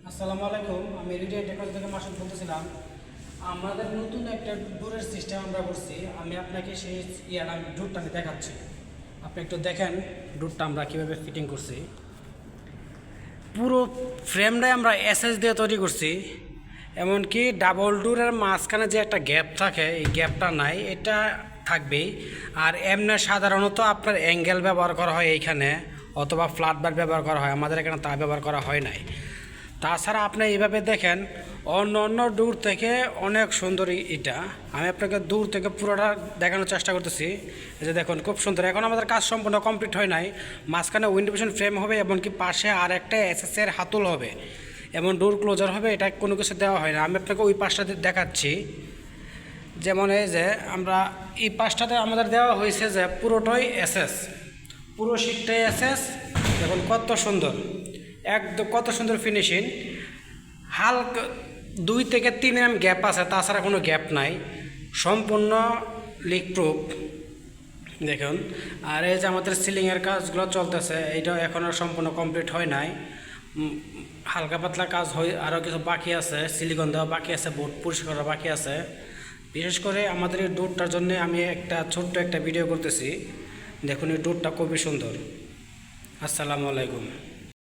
আসসালামু আলাইকুম, আমি রিটেল টেকনোলজি থেকে মাসুদ বলতেছিলাম। আমাদের নতুন একটা ডোরের সিস্টেম আমরা করছি। আমি আপনাকে সেই ডোরটা আমি দেখাচ্ছি। আপনি একটু দেখেন ডোরটা আমরা কীভাবে ফিটিং করছি। পুরো ফ্রেমটাই আমরা এসএস দিয়ে তৈরি করছি। এমনকি ডাবল ডোরের মাঝখানে যে একটা গ্যাপ থাকে, এই গ্যাপটা নাই, এটা থাকবেই। আর এমনি সাধারণত আপনার অ্যাঙ্গেল ব্যবহার করা হয় এইখানে, অথবা ফ্ল্যাট বার ব্যবহার করা হয়। আমাদের এখানে তা ব্যবহার করা হয় নাই। তাছাড়া আপনি এইভাবে দেখেন, অন্য অন্য দূর থেকে অনেক সুন্দর এটা। আমি আপনাকে দূর থেকে পুরোটা দেখানোর চেষ্টা করতেছি। এই যে দেখুন, খুব সুন্দর। এখন আমাদের কাজ সম্পূর্ণ কমপ্লিট হয় নাই। মাঝখানে উইন্ডো ভিশন ফ্রেম হবে, এমনকি পাশে আর একটা এসএসের হাতল হবে, এমন ডোর ক্লোজার হবে। এটা কোনো কিছু দেওয়া হয় না। আমি আপনাকে ওই পাশটাতে দেখাচ্ছি। যেমন এই যে আমরা এই পাশটাতে আমাদের দেওয়া হয়েছে যে পুরোটাই এসএস, পুরো শীটটাই এসএস। দেখুন কত সুন্দর, একদম কত সুন্দর ফিনিশিং। হালকা 2 থেকে 3 mm গ্যাপ আছে, তাছাড়া কোনো গ্যাপ নাই। সম্পূর্ণ লিক প্রুফ দেখুন। আর এই যে আমাদের সিলিংয়ের কাজগুলো চলতেছে, এইটাও এখনও সম্পূর্ণ কমপ্লিট হয় নাই। হালকা পাতলা কাজ হয়, আরও কিছু বাকি আছে। সিলিকন দেওয়া বাকি আছে, বোর্ড পরিষ্কার করা বাকি আছে। বিশেষ করে আমাদের এই ডোরটার জন্য আমি ছোট্ট একটা ভিডিও করতেছি। দেখুন এই ডোরটা খুবই সুন্দর। আসসালামু আলাইকুম।